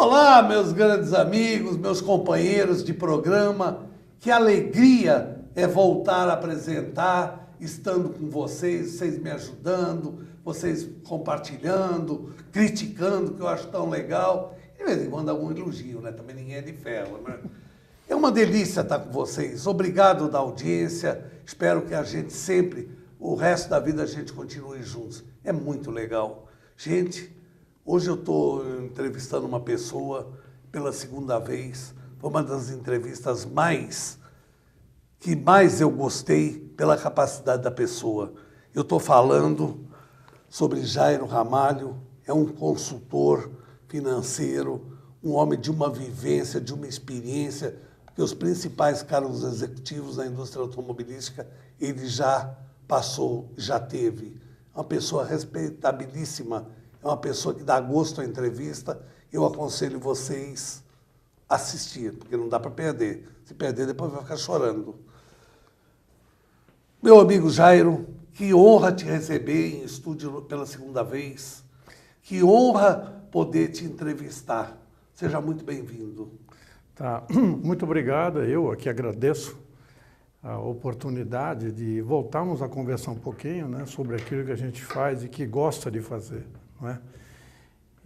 Olá, meus grandes amigos, meus companheiros de programa. Que alegria é voltar a apresentar, estando com vocês, vocês me ajudando, vocês compartilhando, criticando, que eu acho tão legal. De vez em quando algum elogio, né? Também ninguém é de ferro, né? É uma delícia estar com vocês. Obrigado da audiência. Espero que a gente sempre, o resto da vida, a gente continue juntos. É muito legal. Gente, hoje eu estou entrevistando uma pessoa pela segunda vez. Foi uma das entrevistas que mais eu gostei pela capacidade da pessoa. Eu estou falando sobre Jairo Ramalho, é um consultor financeiro, um homem de uma vivência, de uma experiência, porque os principais cargos executivos da indústria automobilística ele já passou, já teve. É uma pessoa respeitabilíssima, é uma pessoa que dá gosto à entrevista. Eu aconselho vocês a assistir, porque não dá para perder. Se perder, depois vai ficar chorando. Meu amigo Jairo, que honra te receber em estúdio pela segunda vez. Que honra poder te entrevistar. Seja muito bem-vindo. Tá. Muito obrigado. Eu aqui agradeço a oportunidade de voltarmos a conversar um pouquinho, né, sobre aquilo que a gente faz e que gosta de fazer, não é?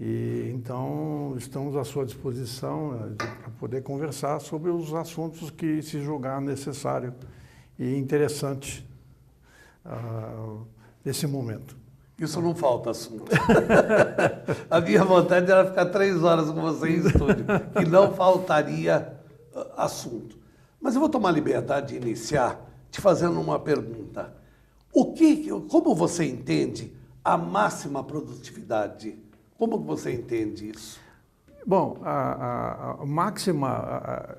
E então estamos à sua disposição para poder conversar sobre os assuntos que se julgar necessário e interessante nesse momento. Isso não falta assunto. A minha vontade era ficar 3 horas com você em estúdio, que não faltaria assunto. Mas eu vou tomar a liberdade de iniciar te fazendo uma pergunta. Como você entende a máxima produtividade? Como que você entende isso? Bom, a máxima,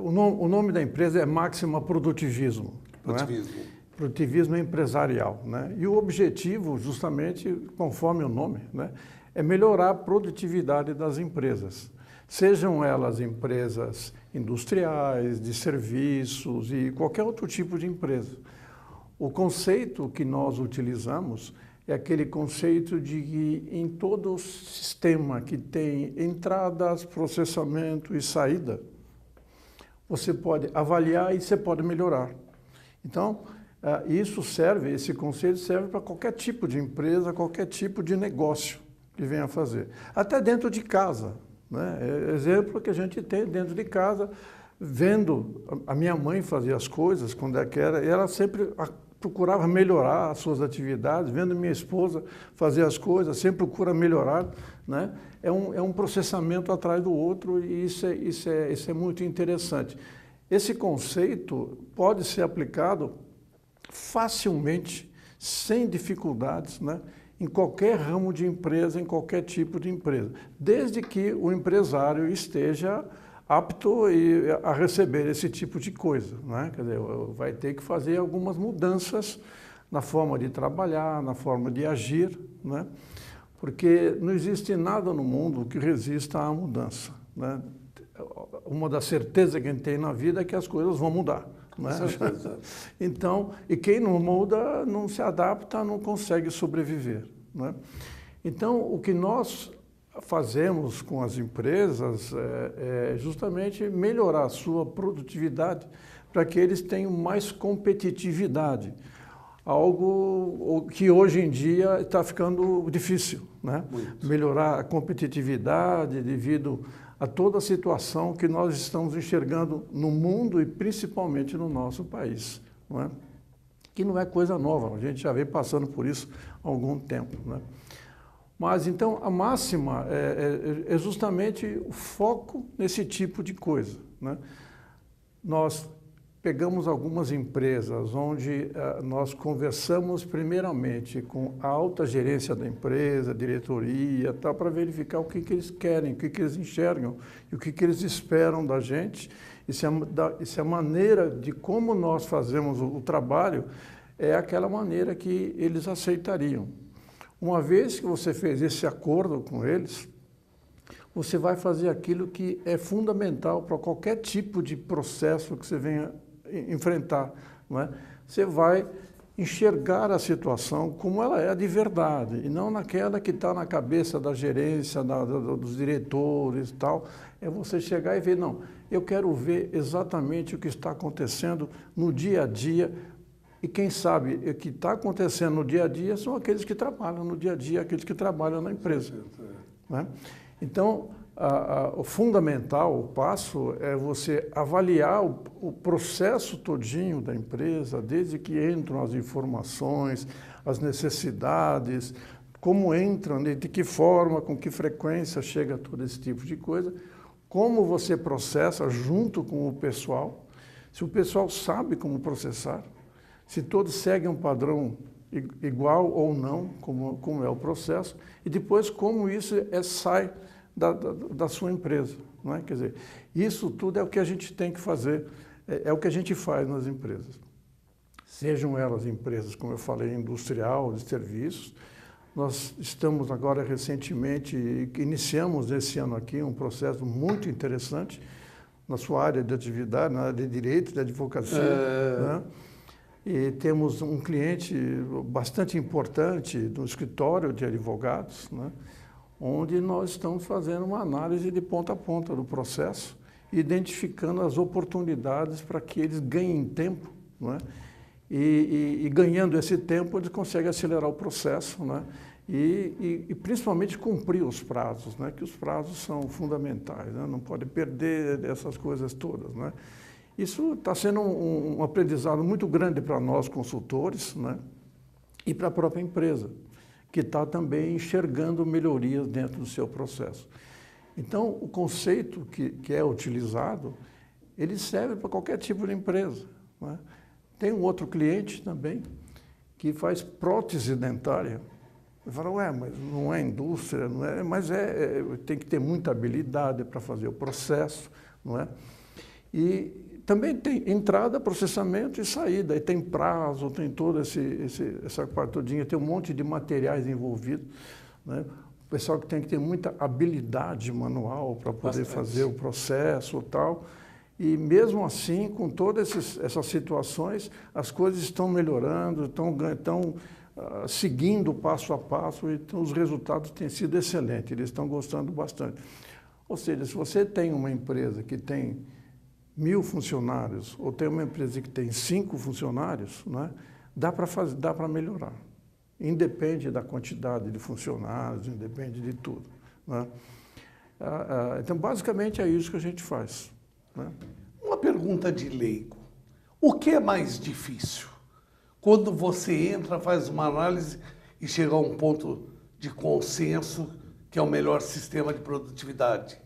o nome da empresa é Máxima Produtivismo. Produtivismo. Não é? Produtivismo empresarial, né? E o objetivo, justamente, conforme o nome, né, é melhorar a produtividade das empresas. Sejam elas empresas industriais, de serviços e qualquer outro tipo de empresa. O conceito que nós utilizamos é aquele conceito de que em todo sistema que tem entradas, processamento e saída, você pode avaliar e você pode melhorar. Então, esse conceito serve para qualquer tipo de empresa, qualquer tipo de negócio que venha fazer. Até dentro de casa, né? Exemplo que a gente tem dentro de casa, vendo a minha mãe fazer as coisas quando era, e ela sempre procurava melhorar as suas atividades, vendo minha esposa fazer as coisas, sempre procura melhorar, né? É um processamento atrás do outro e isso é muito interessante. Esse conceito pode ser aplicado facilmente, sem dificuldades, né, em qualquer ramo de empresa, em qualquer tipo de empresa, desde que o empresário esteja apto a receber esse tipo de coisa, né? Quer dizer, vai ter que fazer algumas mudanças na forma de trabalhar, na forma de agir, né? Porque não existe nada no mundo que resista à mudança, né? Uma das certezas que a gente tem na vida é que as coisas vão mudar. Né? Então, e quem não muda, não se adapta, não consegue sobreviver. Né? Então, o que nós fazemos com as empresas é justamente melhorar a sua produtividade para que eles tenham mais competitividade. Algo que hoje em dia está ficando difícil, né? Melhorar a competitividade devido a toda a situação que nós estamos enxergando no mundo e principalmente no nosso país, não é? Que não é coisa nova, a gente já vem passando por isso há algum tempo, né? Mas então a máxima é justamente o foco nesse tipo de coisa, né? Nós pegamos algumas empresas onde nós conversamos primeiramente com a alta gerência da empresa, diretoria, tal, para verificar o que eles querem, o que eles enxergam e o que eles esperam da gente. E se a maneira de como nós fazemos o trabalho é aquela maneira que eles aceitariam. Uma vez que você fez esse acordo com eles, você vai fazer aquilo que é fundamental para qualquer tipo de processo que você venha enfrentar, não é? Você vai enxergar a situação como ela é de verdade, e não naquela que está na cabeça da gerência, dos diretores e tal. É você chegar e ver, não, eu quero ver exatamente o que está acontecendo no dia a dia, e quem sabe o que está acontecendo no dia a dia são aqueles que trabalham no dia a dia, aqueles que trabalham na empresa. Né? Então, o fundamental, o passo, é você avaliar o processo todinho da empresa, desde que entram as informações, as necessidades, como entram, de que forma, com que frequência chega todo esse tipo de coisa, como você processa junto com o pessoal, se o pessoal sabe como processar, se todos seguem um padrão igual ou não, como é o processo, e depois como isso sai da sua empresa. Não é? Quer dizer, isso tudo é o que a gente tem que fazer, é o que a gente faz nas empresas. Sejam elas empresas, como eu falei, industrial, de serviços. Nós estamos agora recentemente, iniciamos esse ano aqui um processo muito interessante na sua área de atividade, na área de direito, de advocacia. Né? E temos um cliente bastante importante no escritório de advogados, né? Onde nós estamos fazendo uma análise de ponta a ponta do processo, identificando as oportunidades para que eles ganhem tempo, né? E ganhando esse tempo, eles conseguem acelerar o processo, né? E principalmente cumprir os prazos, né? Que os prazos são fundamentais, né? Não pode perder essas coisas todas, né? Isso está sendo um aprendizado muito grande para nós, consultores, né? E para a própria empresa, que está também enxergando melhorias dentro do seu processo. Então, o conceito que é utilizado, ele serve para qualquer tipo de empresa. Né? Tem um outro cliente também que faz prótese dentária. Ele fala, ué, mas não é indústria, não é, mas tem que ter muita habilidade para fazer o processo, não é? E também tem entrada, processamento e saída, e tem prazo, tem toda essa parte todinha, tem um monte de materiais envolvidos, né? O pessoal que tem que ter muita habilidade manual para poder fazer o processo e tal. E mesmo assim, com todas essas situações, as coisas estão melhorando, estão seguindo passo a passo, e os resultados têm sido excelentes, eles estão gostando bastante. Ou seja, se você tem uma empresa que tem 1000 funcionários, ou tem uma empresa que tem 5 funcionários, né, dá para melhorar. Independe da quantidade de funcionários, independe de tudo. Né? Então, basicamente, é isso que a gente faz. Né? Uma pergunta de leigo. O que é mais difícil? Quando você entra, faz uma análise e chega a um ponto de consenso que é o melhor sistema de produtividade,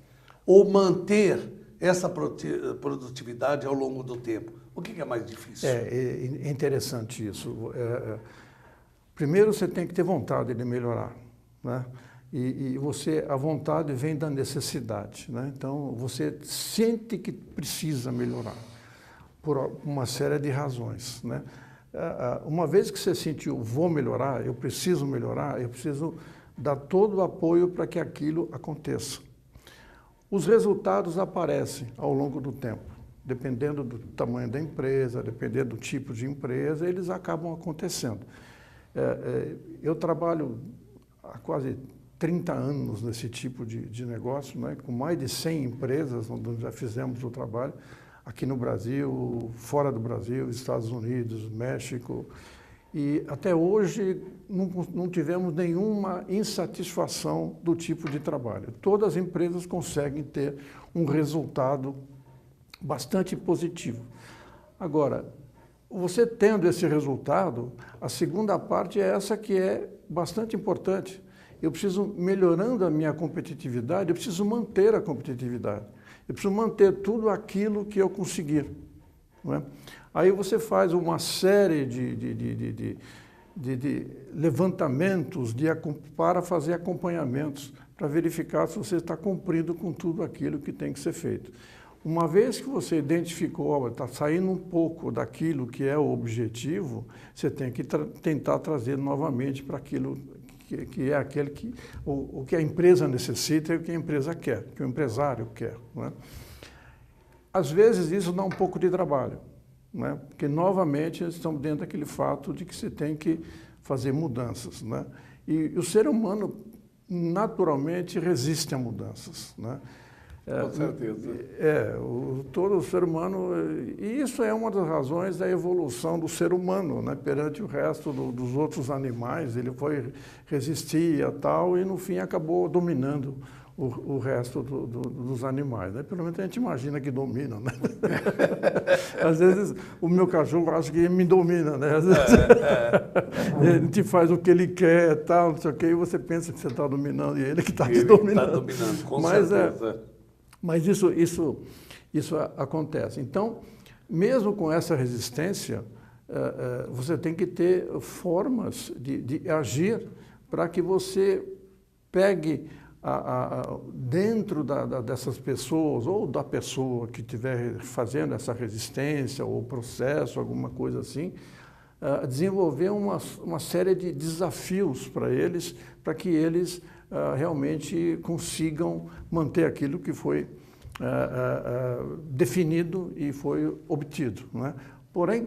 ou manter essa produtividade ao longo do tempo. O que é mais difícil? É interessante isso. Primeiro, você tem que ter vontade de melhorar, né? E a vontade vem da necessidade, né? Então, você sente que precisa melhorar por uma série de razões, né? Uma vez que você sentiu, vou melhorar, eu preciso dar todo o apoio para que aquilo aconteça. Os resultados aparecem ao longo do tempo, dependendo do tamanho da empresa, dependendo do tipo de empresa, eles acabam acontecendo. Eu trabalho há quase 30 anos nesse tipo de negócio, né, com mais de 100 empresas onde já fizemos o trabalho, aqui no Brasil, fora do Brasil, Estados Unidos, México, e até hoje não tivemos nenhuma insatisfação do tipo de trabalho. Todas as empresas conseguem ter um resultado bastante positivo. Agora, você tendo esse resultado, a segunda parte é essa que é bastante importante. Eu preciso, melhorando a minha competitividade, eu preciso manter a competitividade. Eu preciso manter tudo aquilo que eu conseguir. Não é? Aí você faz uma série de levantamentos para fazer acompanhamentos, para verificar se você está cumprindo com tudo aquilo que tem que ser feito. Uma vez que você identificou, está saindo um pouco daquilo que é o objetivo, você tem que tentar trazer novamente para aquilo que é o que a empresa necessita e o que a empresa quer, que o empresário quer. Não é? Às vezes isso dá um pouco de trabalho, né? Porque, novamente, estamos dentro daquele fato de que você tem que fazer mudanças, né? E o ser humano, naturalmente, resiste a mudanças, né? Com certeza. Todo ser humano, e isso é uma das razões da evolução do ser humano, né? Perante o resto dos outros animais, ele foi resistir a tal e no fim acabou dominando o resto dos animais, né? Pelo menos a gente imagina que domina, né? Às vezes o meu cachorro acha que me domina, né? Às vezes, a gente faz o que ele quer, tal, não sei o quê, e você pensa que você está dominando e ele que está te dominando. Está dominando, com Mas, certeza. Mas isso acontece. Então, mesmo com essa resistência, você tem que ter formas de agir para que você pegue dentro dessas pessoas, ou da pessoa que estiver fazendo essa resistência, ou processo, alguma coisa assim, desenvolver uma série de desafios para que eles realmente consigam manter aquilo que foi definido e foi obtido, né? Porém,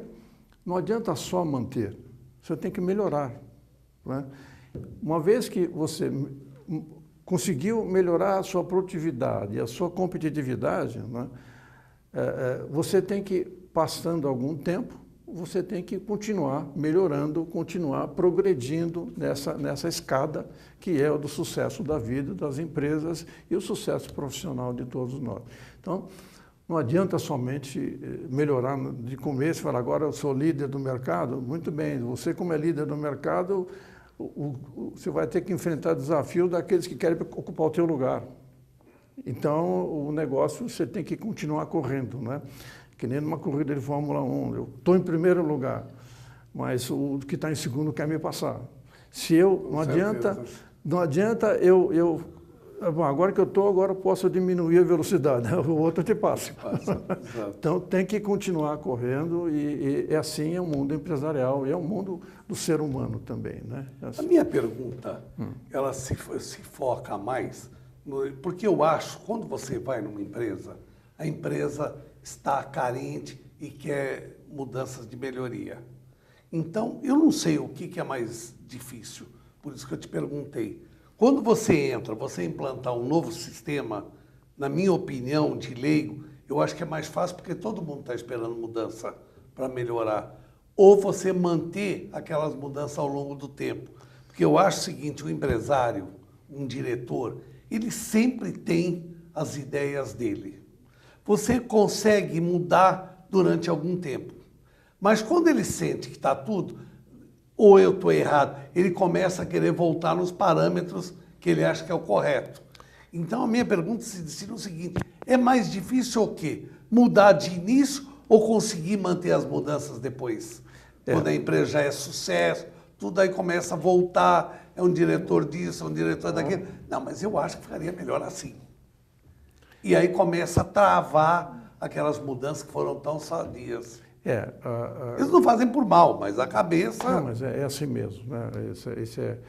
não adianta só manter, você tem que melhorar, né? Uma vez que você conseguiu melhorar a sua produtividade e a sua competitividade, né? Você tem que, passando algum tempo, você tem que continuar melhorando, continuar progredindo nessa escada que é o do sucesso da vida, das empresas e o sucesso profissional de todos nós. Então, não adianta somente melhorar de começo e falar, agora eu sou líder do mercado. Muito bem, você como é líder do mercado, você vai ter que enfrentar desafio daqueles que querem ocupar o teu lugar. Então, o negócio você tem que continuar correndo, né? Que nem numa corrida de Fórmula 1, eu estou em primeiro lugar, mas o que está em segundo quer me passar. Não adianta eu bom, agora que eu estou, agora eu posso diminuir a velocidade, o outro te passa. Então tem que continuar correndo e assim é o mundo empresarial e é o mundo do ser humano também, né? A minha pergunta, ela se foca mais, porque eu acho, quando você vai numa empresa, a empresa está carente e quer mudanças de melhoria. Então, eu não sei o que é mais difícil, por isso que eu te perguntei. Quando você entra, você implantar um novo sistema, na minha opinião, de leigo, eu acho que é mais fácil porque todo mundo está esperando mudança para melhorar. Ou você manter aquelas mudanças ao longo do tempo. Porque eu acho o seguinte, o empresário, um diretor, ele sempre tem as ideias dele. Você consegue mudar durante algum tempo. Mas quando ele sente que está tudo, ou eu estou errado, ele começa a querer voltar nos parâmetros que ele acha que é o correto. Então a minha pergunta se decide o seguinte, é mais difícil o quê? Mudar de início ou conseguir manter as mudanças depois? Quando a empresa já é sucesso, tudo aí começa a voltar, é um diretor disso, é um diretor daquilo. Não, mas eu acho que ficaria melhor assim. E aí começa a travar aquelas mudanças que foram tão sadias. Eles não fazem por mal, mas a cabeça... Não, mas é assim mesmo, né? Esse é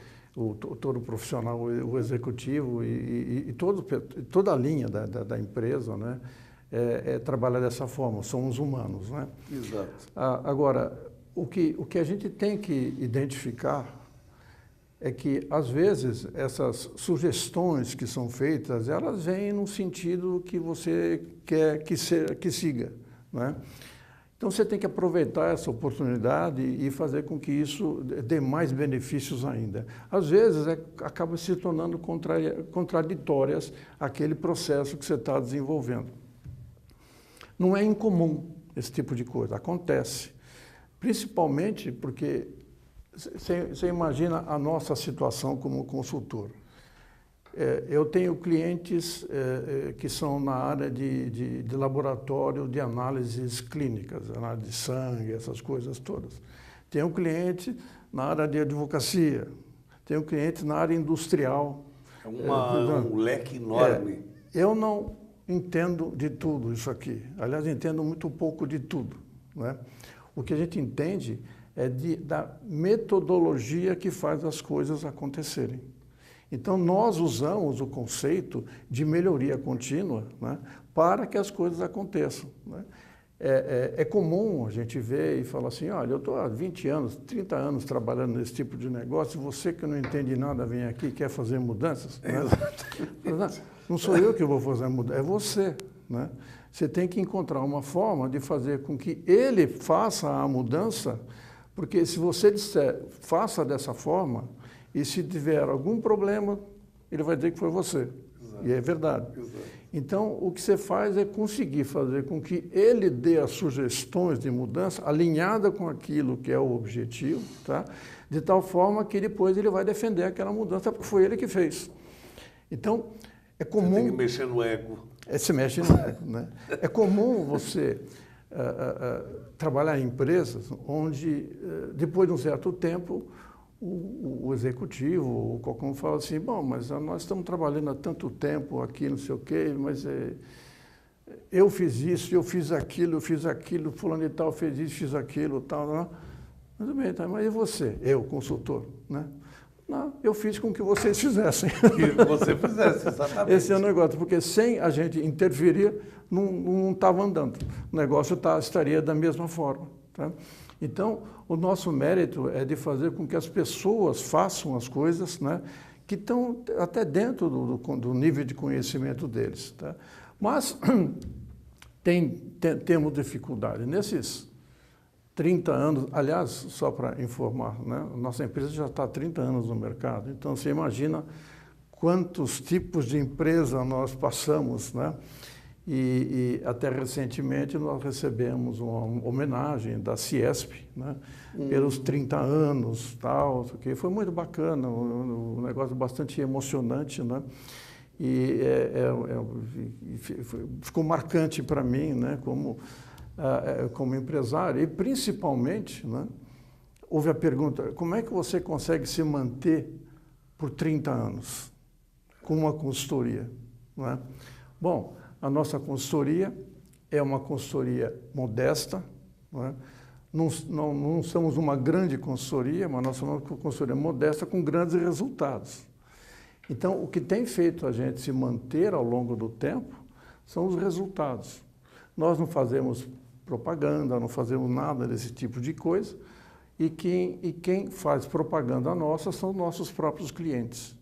todo profissional, o executivo e toda a linha da empresa, né? Trabalha dessa forma, somos humanos, né? Exato. Agora, o que a gente tem que identificar é que, às vezes, essas sugestões que são feitas, elas vêm no sentido que você quer que siga, né? Então, você tem que aproveitar essa oportunidade e fazer com que isso dê mais benefícios ainda. Às vezes, acaba se tornando contraditórias aquele processo que você está desenvolvendo. Não é incomum esse tipo de coisa, acontece. Principalmente porque você imagina a nossa situação como consultor. Eu tenho clientes que são na área de laboratório de análises clínicas, análise de sangue, essas coisas todas. Tenho cliente na área de advocacia, tenho cliente na área industrial. É um leque enorme. Eu não entendo de tudo isso aqui. Aliás, entendo muito pouco de tudo, né? O que a gente entende é da metodologia que faz as coisas acontecerem. Então, nós usamos o conceito de melhoria contínua, né, para que as coisas aconteçam, né? É comum a gente ver e falar assim, olha, eu estou há 20 anos, 30 anos trabalhando nesse tipo de negócio, você que não entende nada vem aqui e quer fazer mudanças. Né? Não sou eu que vou fazer a mudança, é você. Né? Você tem que encontrar uma forma de fazer com que ele faça a mudança, porque se você disser, faça dessa forma, e se tiver algum problema, ele vai dizer que foi você. Exato. E é verdade. Exato. Então, o que você faz é conseguir fazer com que ele dê as sugestões de mudança alinhada com aquilo que é o objetivo, tá? De tal forma que depois ele vai defender aquela mudança, porque foi ele que fez. Então, é comum... Você tem que mexer no ego. Se mexe no ego, né? É comum você trabalhar em empresas onde, depois de um certo tempo, o executivo, o qualquer um fala assim, bom, mas nós estamos trabalhando há tanto tempo aqui, não sei o quê, mas eu fiz isso, eu fiz aquilo, fulano e tal fez isso, fiz aquilo, tal, não. Tudo bem, tá, mas e você? Eu, consultor, né? Não, eu fiz com que vocês fizessem. Que você fizesse, exatamente. Esse é o negócio, porque sem a gente interferir, não estava andando. O negócio estaria da mesma forma, tá? Então, o nosso mérito é de fazer com que as pessoas façam as coisas, né, que estão até dentro do nível de conhecimento deles. Tá? Mas temos dificuldade. Nesses 30 anos, aliás, só para informar, né, nossa empresa já está há 30 anos no mercado, então você imagina quantos tipos de empresa nós passamos, né? E até recentemente nós recebemos uma homenagem da Ciesp, né, pelos 30 anos, tal, que foi muito bacana, um negócio bastante emocionante, né, e ficou marcante para mim, né, como empresário, e principalmente, né, houve a pergunta, como é que você consegue se manter por 30 anos com uma consultoria, né? Bom, a nossa consultoria é uma consultoria modesta, não é? Não somos uma grande consultoria, mas nós somos uma consultoria modesta com grandes resultados. Então, o que tem feito a gente se manter ao longo do tempo são os resultados. Nós não fazemos propaganda, não fazemos nada desse tipo de coisa, e quem faz propaganda nossa são nossos próprios clientes.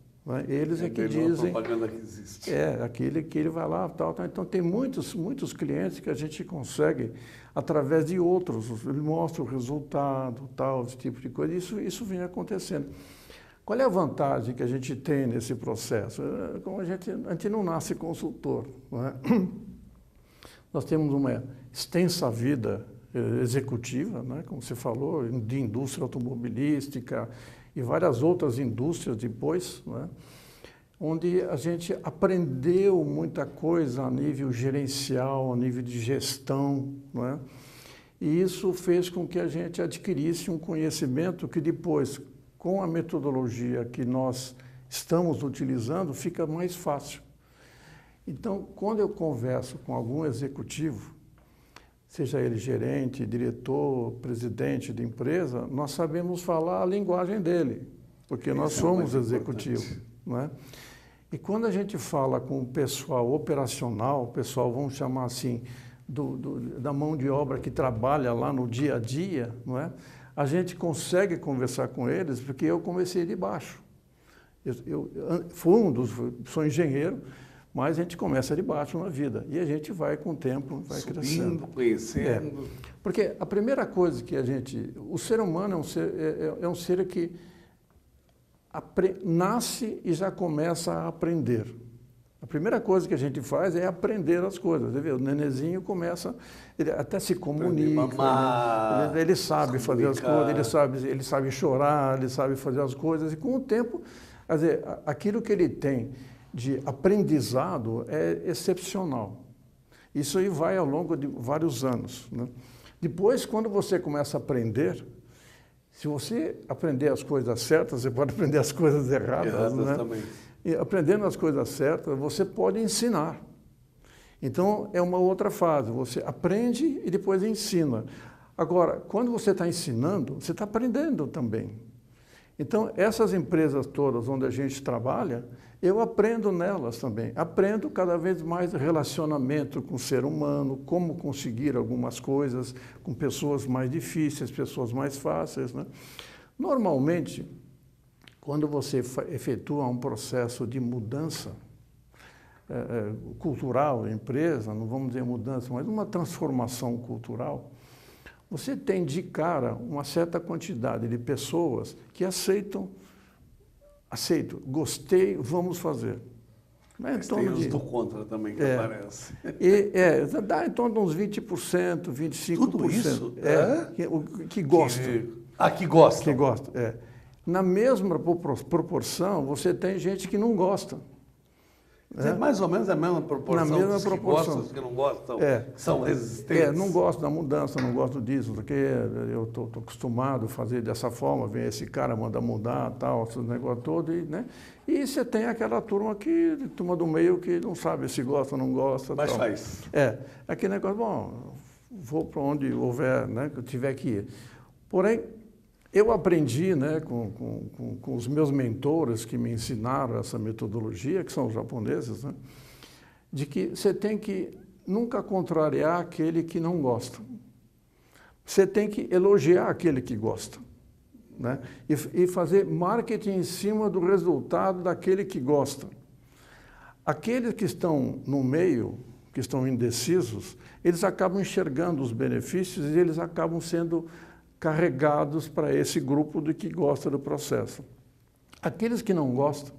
Eles é que dizem... A propaganda que existe. Aquele que ele vai lá, tal. Então, tem muitos clientes que a gente consegue, através de outros, ele mostra o resultado, tal, esse tipo de coisa. Isso vem acontecendo. Qual é a vantagem que a gente tem nesse processo? Como a gente não nasce consultor, não é? Nós temos uma extensa vida executiva, né, como você falou, de indústria automobilística, e várias outras indústrias depois, né, onde a gente aprendeu muita coisa a nível gerencial, a nível de gestão, né, e isso fez com que a gente adquirisse um conhecimento que depois, com a metodologia que nós estamos utilizando, fica mais fácil. Então, quando eu converso com algum executivo, seja ele gerente, diretor, presidente de empresa, nós sabemos falar a linguagem dele, porque nós somos executivos, né? E quando a gente fala com o pessoal operacional, o pessoal, vamos chamar assim, da mão de obra que trabalha lá no dia a dia, não é? A gente consegue conversar com eles, porque eu comecei de baixo. Sou engenheiro, mas a gente começa de baixo na vida e a gente vai com o tempo, vai crescendo. Conhecendo. Porque a primeira coisa que o ser humano é um ser que nasce e já começa a aprender. A primeira coisa que a gente faz é aprender as coisas. Você vê, o nenenzinho começa, ele até se comunica, mamar, ele sabe fazer as coisas, ele sabe chorar, ele sabe fazer as coisas e com o tempo, quer dizer, aquilo que ele tem de aprendizado é excepcional. Isso aí vai ao longo de vários anos, né? Depois, quando você começa a aprender, se você aprender as coisas certas, você pode aprender as coisas erradas, né? Também. E aprendendo as coisas certas, você pode ensinar. Então, é uma outra fase. Você aprende e depois ensina. Agora, quando você está ensinando, você está aprendendo também. Então, essas empresas todas onde a gente trabalha, eu aprendo nelas também. Aprendo cada vez mais relacionamento com o ser humano, como conseguir algumas coisas com pessoas mais difíceis, pessoas mais fáceis, né? Normalmente, quando você efetua um processo de mudança cultural da empresa, não vamos dizer mudança, mas uma transformação cultural, você tem de cara uma certa quantidade de pessoas que aceitam, gostei, vamos fazer. Mas tem os do contra também que aparece. Dá em torno de uns 20%, 25%. Tudo isso? Que gosta. Que gosta. Que gosta, Na mesma proporção, você tem gente que não gosta. Mais ou menos a mesma proporção. Na mesma proporção. Que gostam, que não gostam, são resistentes. Não gosto da mudança, não gosto disso, porque eu estou acostumado a fazer dessa forma, vem esse cara, manda mudar, tal, esse negócio todo, né? E você tem aquela turma do meio que não sabe se gosta ou não gosta. Mas tal. faz. Aquele negócio, bom, vou para onde houver, né, que eu tiver que ir. Porém, eu aprendi, né, com os meus mentores que me ensinaram essa metodologia, que são os japoneses, né, de que você tem que nunca contrariar aquele que não gosta. Você tem que elogiar aquele que gosta, né, e fazer marketing em cima do resultado daquele que gosta. Aqueles que estão no meio, que estão indecisos, eles acabam enxergando os benefícios e eles acabam sendo carregados para esse grupo de que gosta do processo. Aqueles que não gostam,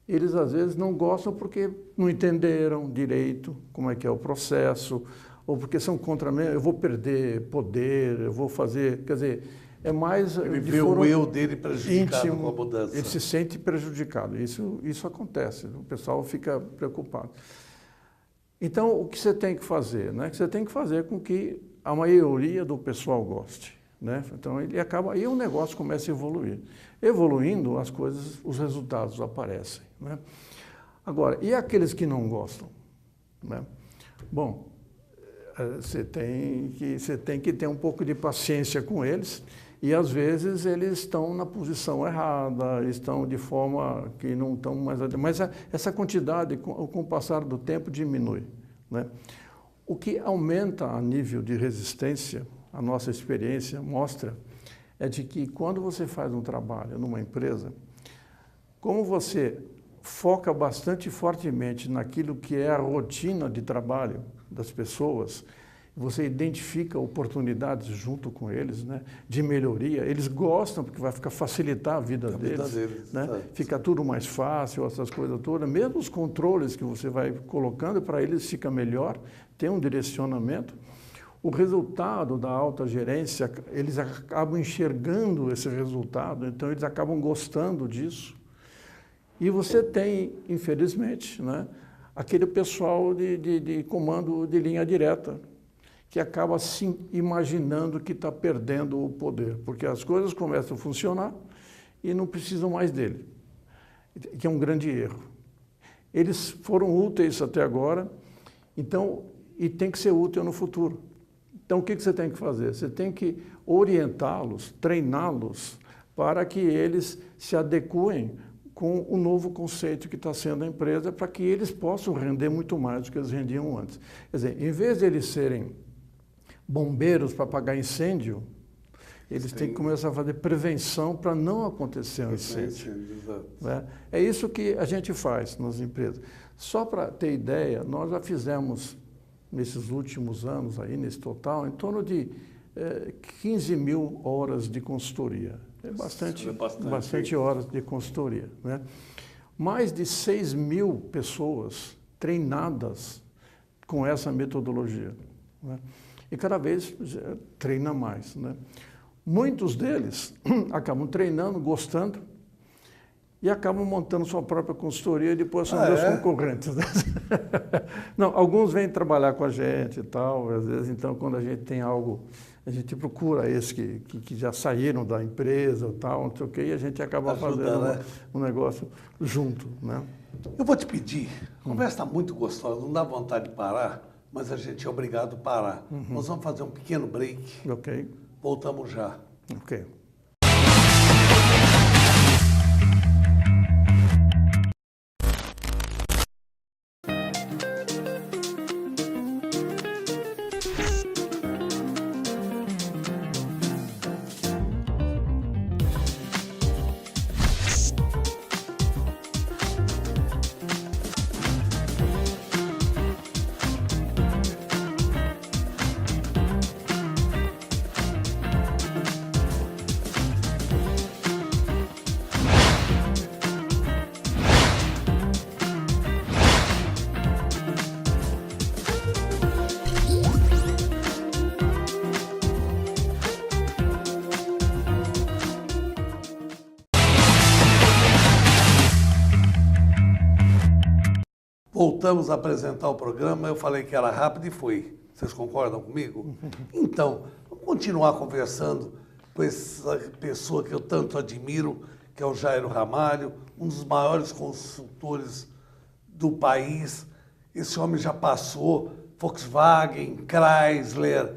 eles às vezes não gostam porque não entenderam direito como é que é o processo, ou porque são contra mim, eu vou perder poder, eu vou fazer, quer dizer, é mais... Ele vê o eu dele prejudicado íntimo, com a mudança. Ele se sente prejudicado, isso acontece, o pessoal fica preocupado. Então, o que você tem que fazer? Né? Você tem que fazer com que a maioria do pessoal goste. Né? Então, ele acaba, aí o negócio começa a evoluir. Evoluindo, as coisas, os resultados aparecem. Né? Agora, e aqueles que não gostam? Né? Bom, você tem que ter um pouco de paciência com eles e, às vezes, eles estão na posição errada, estão de forma que não estão mais... Mas essa quantidade, com o passar do tempo, diminui. Né? O que aumenta a nível de resistência, a nossa experiência mostra, é de que quando você faz um trabalho numa empresa, como você foca bastante fortemente naquilo que é a rotina de trabalho das pessoas, você identifica oportunidades junto com eles, né, de melhoria, eles gostam porque vai facilitar a vida deles, né? Fica tudo mais fácil, essas coisas todas, mesmo os controles que você vai colocando, para eles fica melhor, tem um direcionamento. O resultado da alta gerência, eles acabam enxergando esse resultado, então eles acabam gostando disso. E você tem, infelizmente, né, aquele pessoal de comando de linha direta, que acaba se imaginando que está perdendo o poder, porque as coisas começam a funcionar e não precisam mais dele, que é um grande erro. Eles foram úteis até agora, então, e tem que ser útil no futuro. Então, o que você tem que fazer? Você tem que orientá-los, treiná-los, para que eles se adequem com o novo conceito que está sendo a empresa, para que eles possam render muito mais do que eles rendiam antes. Quer dizer, em vez de eles serem bombeiros para apagar incêndio, eles têm que começar a fazer prevenção para não acontecer um incêndio. Né? É isso que a gente faz nas empresas. Só para ter ideia, nós já fizemos, nesses últimos anos, aí, nesse total, em torno de 15 mil horas de consultoria. É bastante horas de consultoria. Né? Mais de 6 mil pessoas treinadas com essa metodologia. Né? E cada vez treina mais. Né? Muitos deles acabam treinando, gostando, e acabam montando sua própria consultoria e depois são meus concorrentes. Né? Não, alguns vêm trabalhar com a gente e tal, às vezes, então, quando a gente tem algo, a gente procura esses que já saíram da empresa e tal, não sei o quê, e a gente acaba fazendo um negócio junto. Né? Eu vou te pedir, a conversa está muito gostosa, não dá vontade de parar, mas a gente é obrigado a parar. Nós vamos fazer um pequeno break. Ok. Voltamos já. Ok. voltamos a apresentar o programa, eu falei que era rápido e foi. Vocês concordam comigo? Então, vamos continuar conversando com essa pessoa que eu tanto admiro, que é o Jairo Ramalho, um dos maiores consultores do país. Esse homem já passou Volkswagen, Chrysler,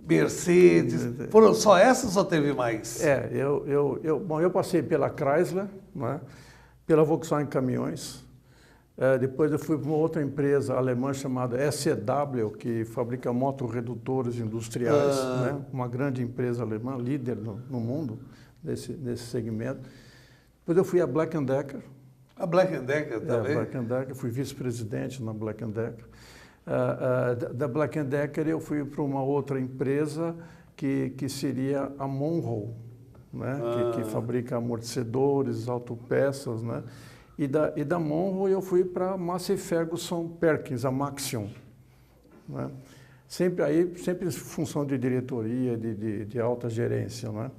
Mercedes. Foram só essas ou teve mais? Bom, eu passei pela Chrysler, né, pela Volkswagen Caminhões. Depois eu fui para uma outra empresa alemã chamada SEW, que fabrica motorredutores industriais, né, uma grande empresa alemã, líder no mundo nesse segmento. Depois eu fui à Black & Decker. A Black & Decker também? Black & Decker, fui vice-presidente na Black & Decker. Da Black & Decker eu fui para uma outra empresa que seria a Monroe, né? Que fabrica amortecedores, autopeças, né? E da Monroe eu fui para a Massey Ferguson Perkins, a Maxion, né? Sempre em função de diretoria, de alta gerência, né?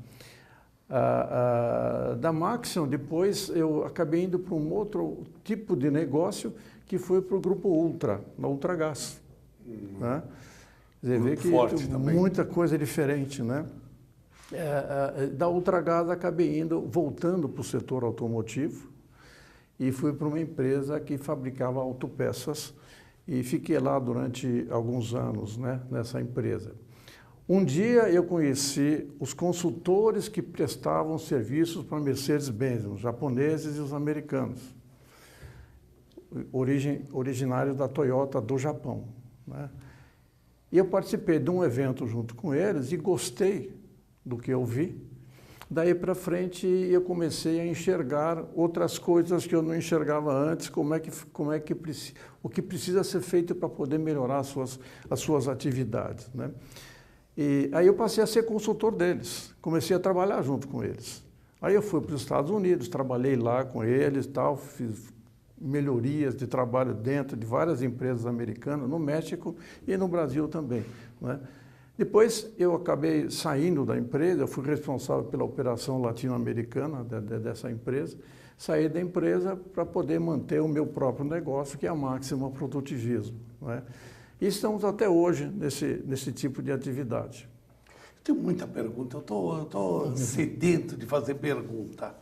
Da Maxion, depois eu acabei indo para um outro tipo de negócio, que foi para o Grupo Ultra, na Ultragás. Né? Você vê que muita coisa diferente, né? Da Ultragás acabei voltando para o setor automotivo e fui para uma empresa que fabricava autopeças e fiquei lá durante alguns anos, né, nessa empresa. Um dia eu conheci os consultores que prestavam serviços para Mercedes-Benz, os japoneses e os americanos, originários da Toyota do Japão, né? E eu participei de um evento junto com eles e gostei do que eu vi. Daí para frente eu comecei a enxergar outras coisas que eu não enxergava antes, o que precisa ser feito para poder melhorar as suas atividades, né? E aí eu passei a ser consultor deles, comecei a trabalhar junto com eles. Aí eu fui para os Estados Unidos, trabalhei lá com eles, tal, fiz melhorias de trabalho dentro de várias empresas americanas, no México e no Brasil também, né? Depois eu acabei saindo da empresa, eu fui responsável pela operação latino-americana dessa empresa, saí da empresa para poder manter o meu próprio negócio, que é a Máxima Produtivismo, né? E estamos até hoje nesse tipo de atividade. Tenho muita pergunta, eu estou sedento de fazer pergunta.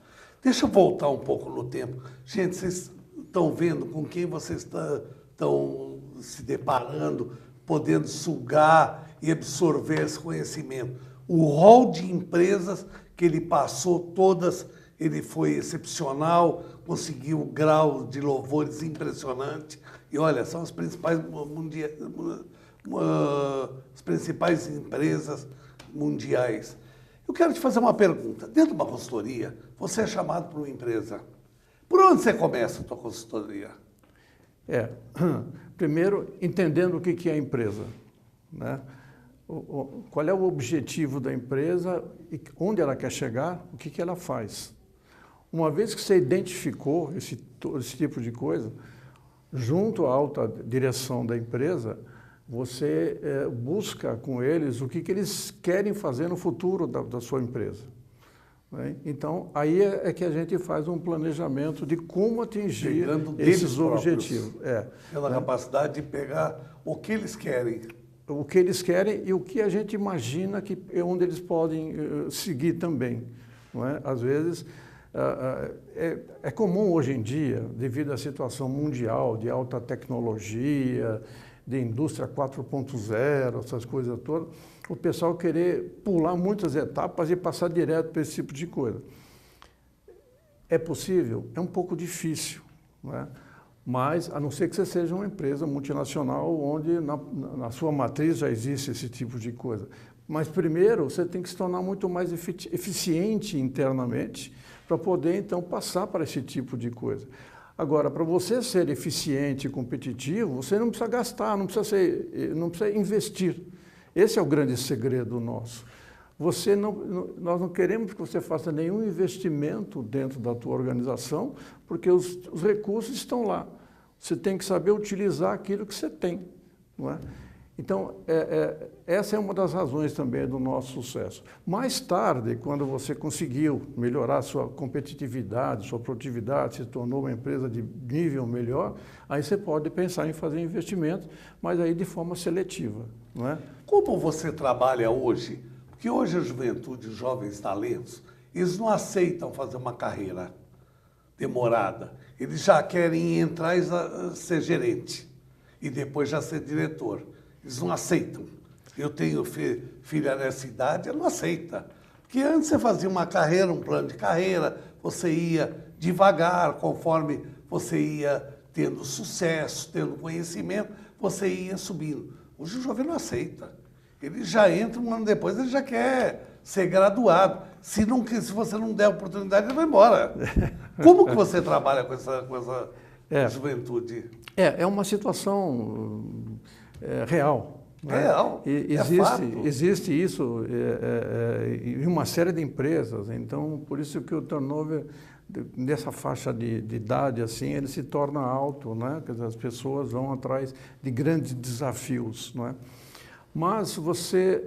Deixa eu voltar um pouco no tempo. Gente, vocês estão vendo com quem vocês estão se deparando, podendo sugar e absorver esse conhecimento. O rol de empresas que ele passou todas, ele foi excepcional, conseguiu um grau de louvores impressionante. E olha, são as principais as principais empresas mundiais. Eu quero te fazer uma pergunta. Dentro de uma consultoria, você é chamado para uma empresa. Por onde você começa a sua consultoria? Primeiro, entendendo o que é a empresa, né? Qual é o objetivo da empresa, onde ela quer chegar, o que ela faz. Uma vez que você identificou esse tipo de coisa, junto à alta direção da empresa, você busca com eles o que eles querem fazer no futuro da sua empresa, né? Então, aí é que a gente faz um planejamento de como atingir esses objetivos. Pela capacidade de pegar o que eles querem. O que eles querem e o que a gente imagina que é onde eles podem seguir também, não é? Às vezes, é comum hoje em dia, devido à situação mundial de alta tecnologia, de indústria 4.0, essas coisas todas, o pessoal querer pular muitas etapas e passar direto para esse tipo de coisa. É possível? É um pouco difícil, não é? Mas, a não ser que você seja uma empresa multinacional onde na sua matriz já existe esse tipo de coisa. Mas, primeiro, você tem que se tornar muito mais eficiente internamente para poder, então, passar para esse tipo de coisa. Agora, para você ser eficiente e competitivo, você não precisa gastar, não precisa investir. Esse é o grande segredo nosso. Nós não queremos que você faça nenhum investimento dentro da tua organização, porque os recursos estão lá. Você tem que saber utilizar aquilo que você tem, não é? Então, essa é uma das razões também do nosso sucesso. Mais tarde, quando você conseguiu melhorar sua competitividade, sua produtividade, se tornou uma empresa de nível melhor, aí você pode pensar em fazer investimento, mas aí de forma seletiva, não é? Como você trabalha hoje? Porque hoje a juventude, os jovens talentos, eles não aceitam fazer uma carreira demorada. Eles já querem entrar e ser gerente e depois já ser diretor. Eles não aceitam. Eu tenho filha nessa idade, ela não aceita. Porque antes você fazia uma carreira, um plano de carreira, você ia devagar, conforme você ia tendo sucesso, tendo conhecimento, você ia subindo. Hoje o jovem não aceita. Ele já entra um ano depois, ele já quer ser graduado. Se você não der oportunidade, ele vai embora. Como que você trabalha com essa juventude? É uma situação real. Né? Real, existe isso em uma série de empresas. Então, por isso que o turnover nessa faixa de idade assim, ele se torna alto, né? Quer dizer, as pessoas vão atrás de grandes desafios, não é? Mas você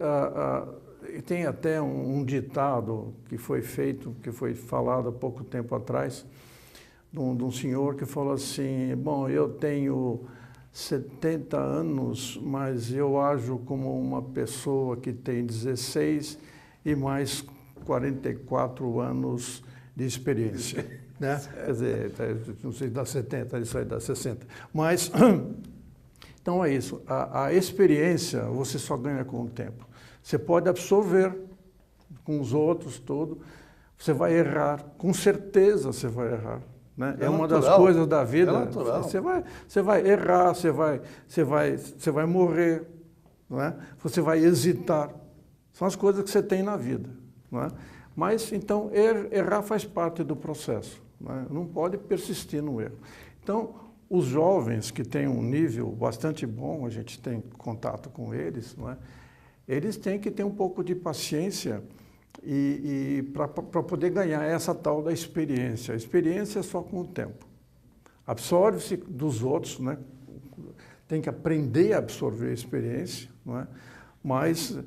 tem até um ditado que foi falado há pouco tempo atrás, de um senhor que falou assim: bom, eu tenho 70 anos, mas eu ajo como uma pessoa que tem 16 e mais 44 anos de experiência. Né? Quer dizer, não sei se dá 70, isso aí dá 60. Mas, então é isso. A experiência você só ganha com o tempo. Você pode absorver com os outros tudo, você vai errar, com certeza você vai errar. Né? É uma das coisas da vida. É natural. Você vai errar, você vai morrer, não é? Você vai hesitar. São as coisas que você tem na vida. Não é? Mas, então, errar faz parte do processo. Né? Não pode persistir no erro. Então, os jovens que têm um nível bastante bom, a gente tem contato com eles, não é? Eles têm que ter um pouco de paciência para poder ganhar essa tal da experiência. A experiência é só com o tempo. Absorve-se dos outros, né? Tem que aprender a absorver a experiência, não é? Mas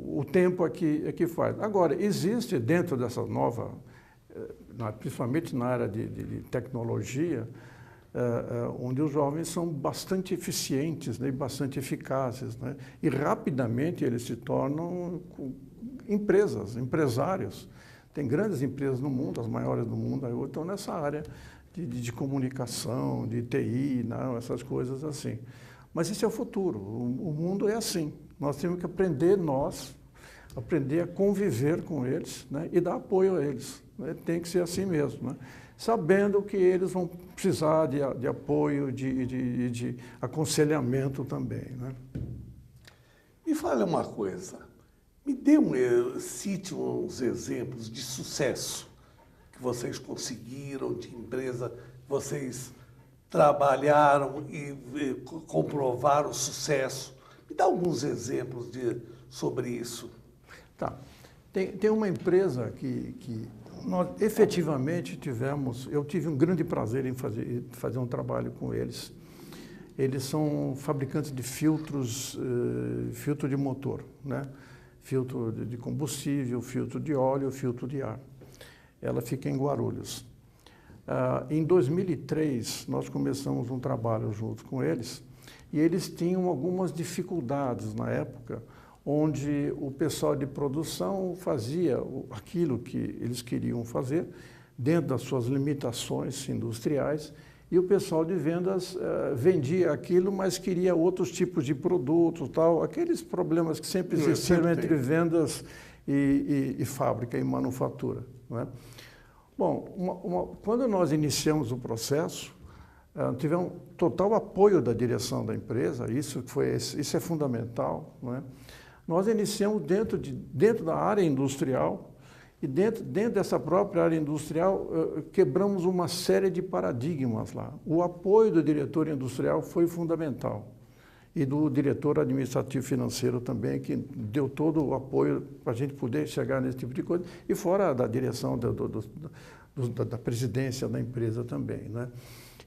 o tempo é que faz. Agora, existe dentro dessa nova, principalmente na área de tecnologia, onde os jovens são bastante eficientes, né, e bastante eficazes, né, e rapidamente eles se tornam empresários. Tem grandes empresas no mundo, as maiores do mundo, estão nessa área de comunicação, de TI, não, essas coisas assim. Mas esse é o futuro, o mundo é assim. Nós temos que aprender a conviver com eles, né, e dar apoio a eles. Né, tem que ser assim mesmo, né? Sabendo que eles vão precisar de apoio, de aconselhamento também. Né? Me fale uma coisa, cite uns exemplos de sucesso que vocês conseguiram, de empresa que vocês trabalharam e comprovaram o sucesso. Me dá alguns exemplos sobre isso. Tá. Tem uma empresa que nós efetivamente eu tive um grande prazer em fazer um trabalho com eles. Eles são fabricantes de filtros, filtro de motor, né? Filtro de combustível, filtro de óleo, filtro de ar. Ela fica em Guarulhos. Em 2003, nós começamos um trabalho junto com eles e eles tinham algumas dificuldades na época, onde o pessoal de produção fazia aquilo que eles queriam fazer, dentro das suas limitações industriais, e o pessoal de vendas vendia aquilo, mas queria outros tipos de produtos, tal, aqueles problemas que sempre existiram entre vendas e fábrica e manufatura. Não é? Bom, quando nós iniciamos o processo, tivemos total apoio da direção da empresa, isso é fundamental, não é? Nós iniciamos dentro da área industrial e dentro dessa própria área industrial quebramos uma série de paradigmas lá. O apoio do diretor industrial foi fundamental e do diretor administrativo financeiro também, que deu todo o apoio para a gente poder chegar nesse tipo de coisa, e fora da direção da presidência da empresa também, né?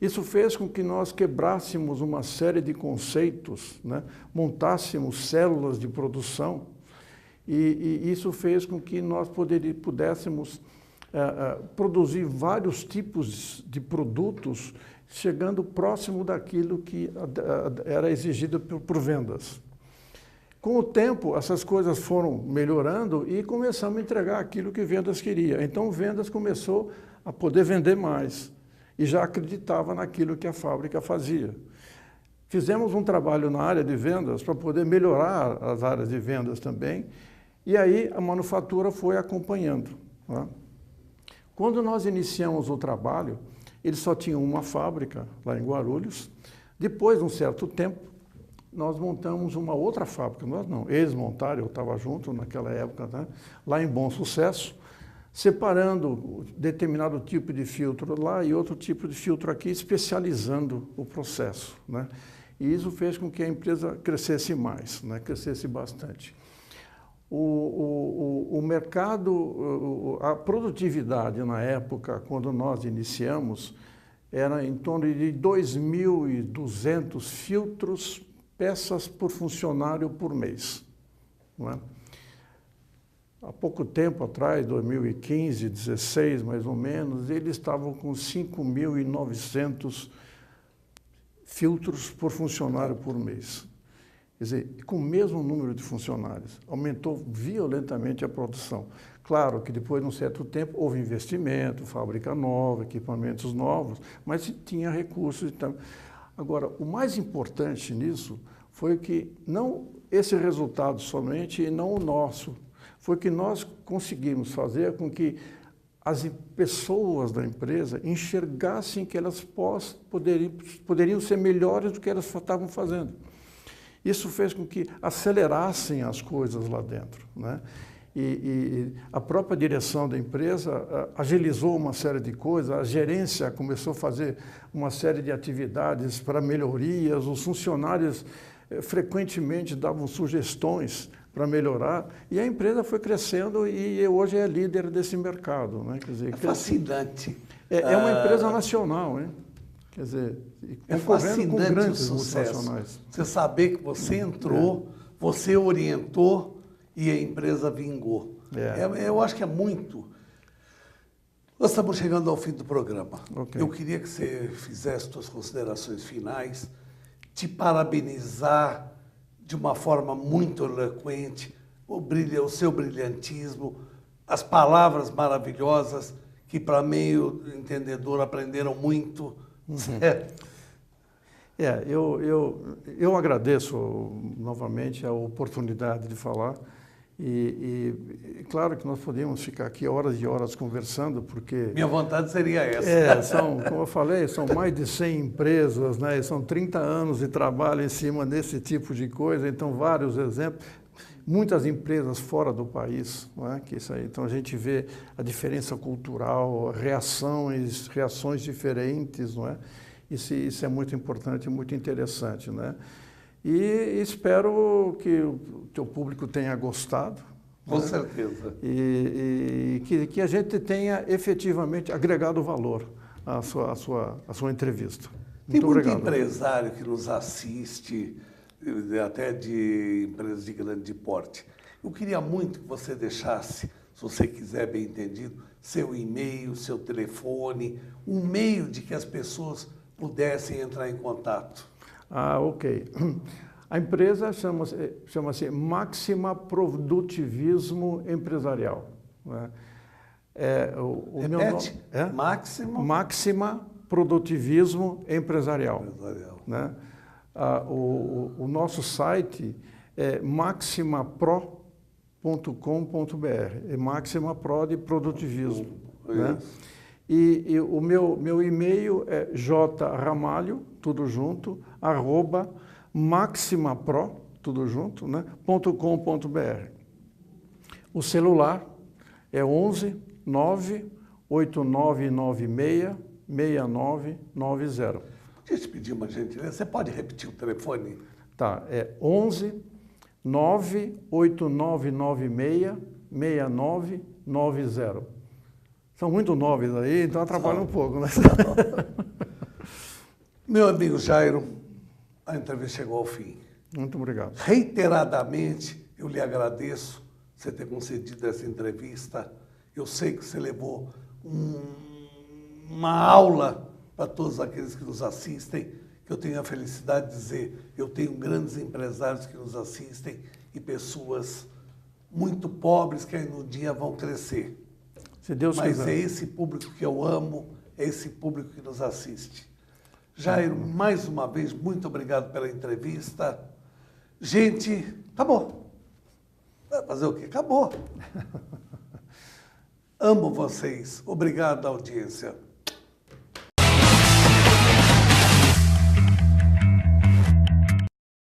Isso fez com que nós quebrássemos uma série de conceitos, né? Montássemos células de produção, e isso fez com que nós pudéssemos produzir vários tipos de produtos, chegando próximo daquilo que era exigido por vendas. Com o tempo, essas coisas foram melhorando e começamos a entregar aquilo que vendas queria. Então, vendas começou a poder vender mais e já acreditava naquilo que a fábrica fazia. Fizemos um trabalho na área de vendas para poder melhorar as áreas de vendas também, e aí a manufatura foi acompanhando, né? Quando nós iniciamos o trabalho, eles só tinham uma fábrica lá em Guarulhos. Depois de um certo tempo, nós montamos uma outra fábrica. Nós não, eles montaram, eu estava junto naquela época, né? Lá em Bom Sucesso, separando determinado tipo de filtro lá e outro tipo de filtro aqui, especializando o processo, né? E isso fez com que a empresa crescesse mais, né? Crescesse bastante. O mercado, a produtividade na época, quando nós iniciamos, era em torno de 2.200 filtros, peças por funcionário por mês, não é? Há pouco tempo atrás, 2015, 2016 mais ou menos, eles estavam com 5.900 filtros por funcionário por mês. Quer dizer, com o mesmo número de funcionários, aumentou violentamente a produção. Claro que depois de um certo tempo houve investimento, fábrica nova, equipamentos novos, mas tinha recursos. Então. Agora, o mais importante nisso foi que não esse resultado somente e não o nosso, foi que nós conseguimos fazer com que as pessoas da empresa enxergassem que elas poderiam ser melhores do que elas estavam fazendo. Isso fez com que acelerassem as coisas lá dentro, né? E a própria direção da empresa agilizou uma série de coisas, a gerência começou a fazer uma série de atividades para melhorias, os funcionários frequentemente davam sugestões para melhorar, e a empresa foi crescendo e hoje é líder desse mercado, né? Quer dizer, é fascinante. É uma empresa nacional, hein? Quer dizer, é fascinante com grandes o sucesso. Multinacionais. Você saber que você entrou, você orientou e a empresa vingou. Eu acho que é muito. Nós estamos chegando ao fim do programa. Okay. Eu queria que você fizesse suas considerações finais, te parabenizar de uma forma muito eloquente, o seu brilhantismo, as palavras maravilhosas que, para meio entendedor, aprenderam muito. Eu agradeço novamente a oportunidade de falar e claro que nós podíamos ficar aqui horas e horas conversando, porque... Minha vontade seria essa. Como eu falei, são mais de 100 empresas, né? São 30 anos de trabalho em cima desse tipo de coisa, então vários exemplos. Muitas empresas fora do país, não é? Que isso aí. Então a gente vê a diferença cultural, reações diferentes, não é? Isso é muito importante, muito interessante, né? E espero que o teu público tenha gostado. Com certeza. E que a gente tenha efetivamente agregado valor à sua entrevista. Tem muito empresário que nos assiste, até de empresas de grande porte. Eu queria muito que você deixasse, se você quiser, bem entendido, seu e-mail, seu telefone, um meio de que as pessoas pudessem entrar em contato. Ok. A empresa chama-se Máxima Produtivismo Empresarial. Né? Repete? Máxima Produtivismo Empresarial. Né? O nosso site é maximapro.com.br, é Máxima Pro de produtivismo. Né? E o meu e-mail é jramalho, tudo junto, @maximapro, tudo junto, né, .com.br. O celular é 11 98996 6990. Deixa eu te pedir uma gentileza, você pode repetir o telefone? Tá, é 11 98996 6990. São muito noves aí, então atrapalha um pouco, né? Meu amigo Jairo, a entrevista chegou ao fim. Muito obrigado. Reiteradamente, eu lhe agradeço você ter concedido essa entrevista. Eu sei que você levou uma aula para todos aqueles que nos assistem, que eu tenho a felicidade de dizer, eu tenho grandes empresários que nos assistem e pessoas muito pobres que aí no dia vão crescer. Se Deus Mas quiser. é esse público que eu amo, é esse público que nos assiste. Jairo, mais uma vez, muito obrigado pela entrevista. Gente, acabou. Vai fazer o quê? Acabou. Amo vocês. Obrigado, audiência.